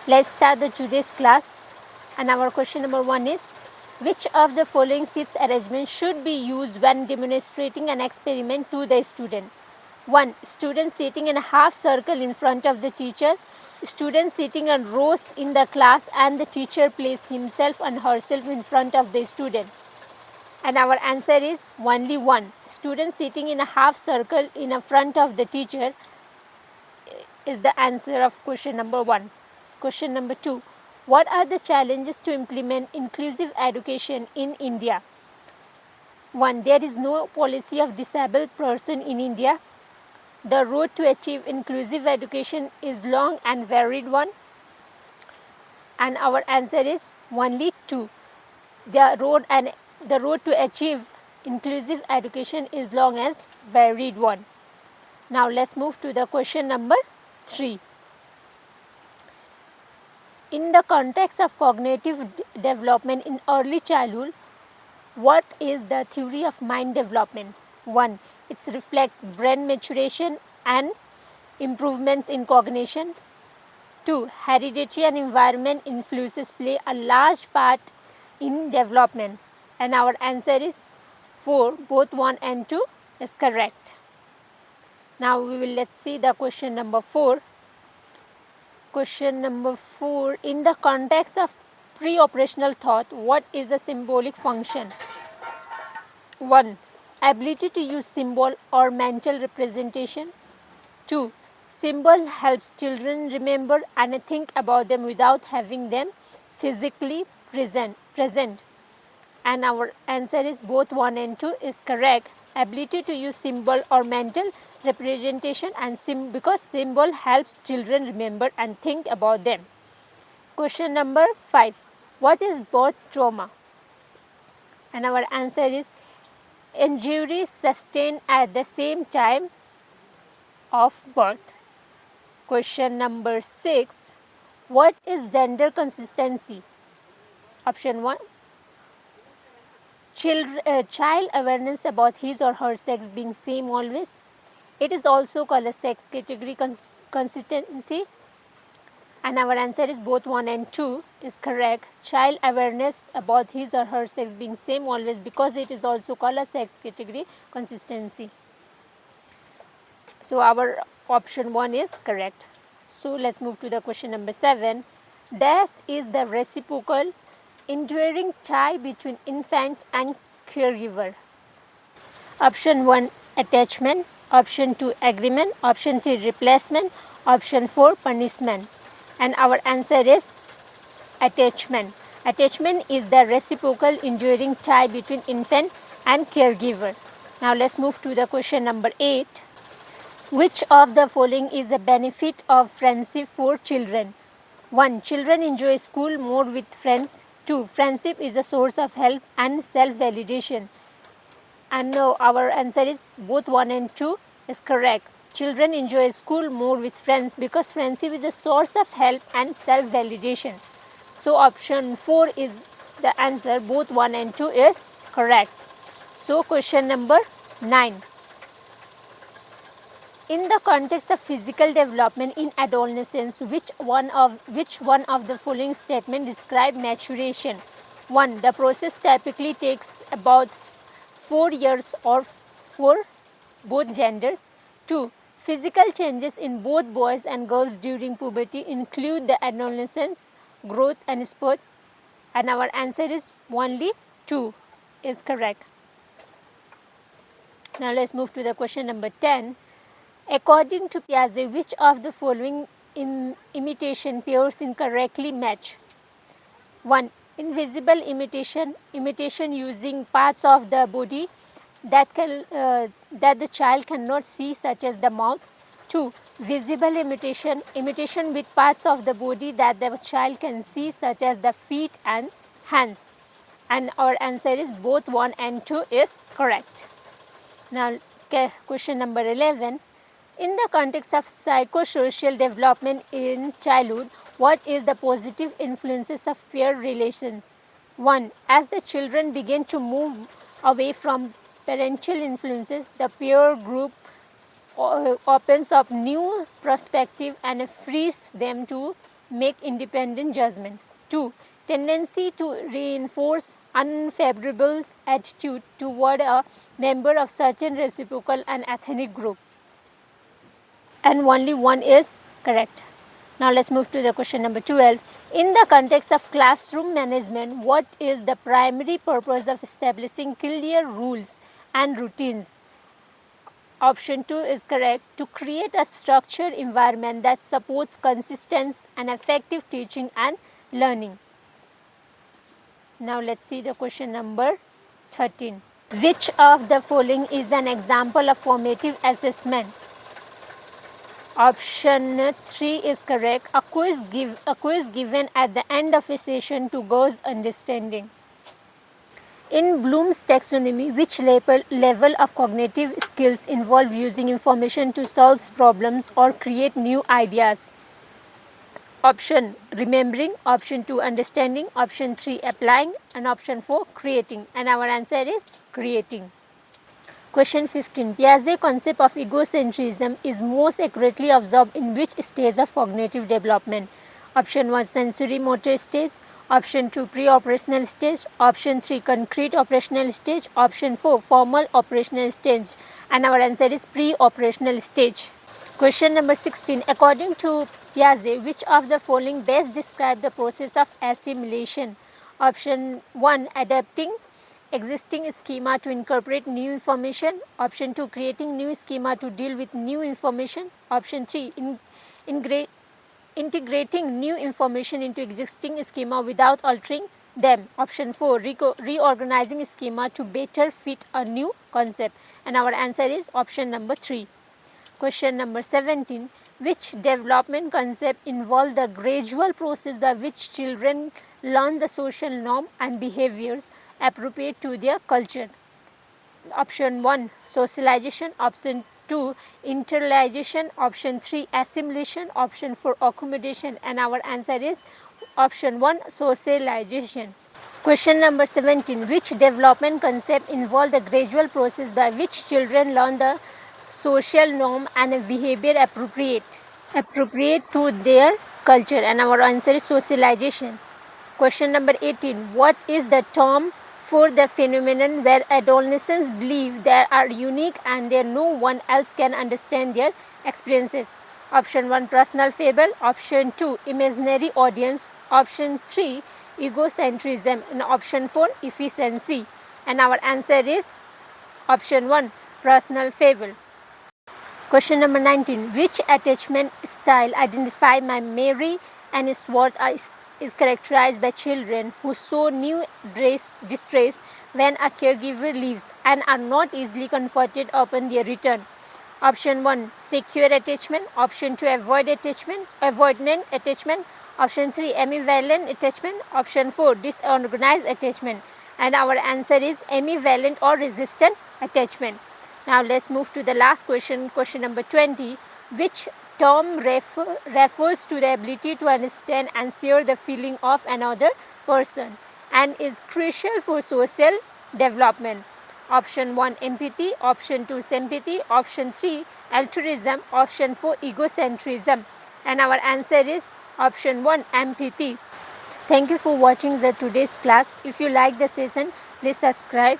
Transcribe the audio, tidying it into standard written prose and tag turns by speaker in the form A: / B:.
A: Let's start the today's class. And our question number 1 is, which of the following seats arrangement should be used when demonstrating an experiment to the student? 1. Student sitting in a half circle in front of the teacher. Student sitting in rows in the class and the teacher places himself and herself in front of the student. And our answer is only 1. Student sitting in a half circle in front of the teacher is the answer of question number 1. Question number 2. What are the challenges to implement inclusive education in India? 1. There is no policy of disabled person in India. The road to achieve inclusive education is long and varied one. And our answer is only 2. The road to achieve inclusive education is long as varied one. Now let's move to the question number 3. In the context of cognitive development in early childhood, what is the theory of mind development? 1. It reflects brain maturation and improvements in cognition. 2. Heredity and environment influences play a large part in development. And our answer is 4. Both 1 and 2 is correct. Now let's see the question number 4. Question number 4. In the context of pre-operational thought, what is a symbolic function? 1. Ability to use symbol or mental representation. 2. Symbol helps children remember and think about them without having them physically present. And our answer is both 1 and 2 is correct. Ability to use symbol or mental representation and because symbol helps children remember and think about them. Question number 5. What is birth trauma? And our answer is injuries sustained at the same time of birth. Question number 6. What is gender consistency? Option 1. Child awareness about his or her sex being same always. It is also called a sex category consistency. And our answer is both 1 and 2 is correct. Child awareness about his or her sex being same always, because it is also called a sex category consistency. So our option 1 is correct. So let's move to the question number 7. Dash is the reciprocal enduring tie between infant and caregiver. Option 1 attachment, option 2 agreement, option 3 replacement, option 4 punishment. And our answer is attachment. Attachment is the reciprocal enduring tie between infant and caregiver. Now let's move to the question number 8. Which of the following is the benefit of friendship for children? 1. Children enjoy school more with friends. 2. Friendship is a source of help and self-validation. And our answer is both 1 and 2 is correct. Children enjoy school more with friends because friendship is a source of help and self-validation. So option 4 is the answer. Both 1 and 2 is correct. So question number 9. In the context of physical development in adolescence, which one of the following statement describe maturation? 1. The process typically takes about 4 years or for both genders. 2. Physical changes in both boys and girls during puberty include the adolescence, growth and spurt. And our answer is only 2 is correct. Now let's move to the question number 10. According to Piaget, which of the following imitation pairs incorrectly match? 1. Invisible imitation, imitation using parts of the body that the child cannot see, such as the mouth. 2. Visible imitation, imitation with parts of the body that the child can see, such as the feet and hands. And our answer is both 1 and 2 is correct. Now question number 11. In the context of psychosocial development in childhood, what is the positive influences of peer relations? 1. As the children begin to move away from parental influences, the peer group opens up new perspective and frees them to make independent judgment. 2. Tendency to reinforce unfavorable attitude toward a member of certain reciprocal and ethnic group. And only one is correct. Now let's move to the question number 12. In the context of classroom management, what is the primary purpose of establishing clear rules and routines? Option 2 is correct. To create a structured environment that supports consistent and effective teaching and learning. Now let's see the question number 13. Which of the following is an example of formative assessment? Option 3 is correct. A quiz given at the end of a session to gauge understanding. In Bloom's taxonomy, which level of cognitive skills involve using information to solve problems or create new ideas? Option remembering, option 2 understanding, option 3 applying, and option 4 creating. And our answer is creating. Question 15. Piaget's concept of egocentrism is most accurately observed in which stage of cognitive development? Option 1 sensory motor stage, option 2 pre-operational stage, option 3 concrete operational stage, option 4 formal operational stage, and our answer is pre-operational stage. Question number 16. According to Piaget, which of the following best describe the process of assimilation? Option 1 adapting existing schema to incorporate new information, option 2 creating new schema to deal with new information, option 3 integrating new information into existing schema without altering them, option 4 reorganizing schema to better fit a new concept, and our answer is option number 3. Question number 17. Which development concept involve the gradual process by which children learn the social norm and behaviors appropriate to their culture? Option 1 socialization, option 2 internalization, option 3 assimilation, option 4 accommodation, and our answer is option 1 socialization. Question number 17. Which development concept involve the gradual process by which children learn the social norm and behavior appropriate to their culture, and our answer is socialization. Question number 18. What is the term for the phenomenon where adolescents believe they are unique and that no one else can understand their experiences? Option 1 personal fable, option 2 imaginary audience, option 3 egocentrism, and option 4 efficiency, and our answer is option 1 personal fable. Question number 19. Which attachment style identified by Mary and Swart is characterized by children who show new distress when a caregiver leaves and are not easily comforted upon their return? Option 1 secure attachment, option 2 avoidant attachment, option 3 ambivalent attachment, option 4 disorganized attachment, and our answer is ambivalent or resistant attachment. Now let's move to the last question, question number 20. Which term refers to the ability to understand and share the feeling of another person and is crucial for social development? Option 1 empathy, option 2 sympathy, option 3 altruism, option 4 egocentrism, and our answer is option 1 empathy. Thank you for watching today's class. If you like the session, please subscribe.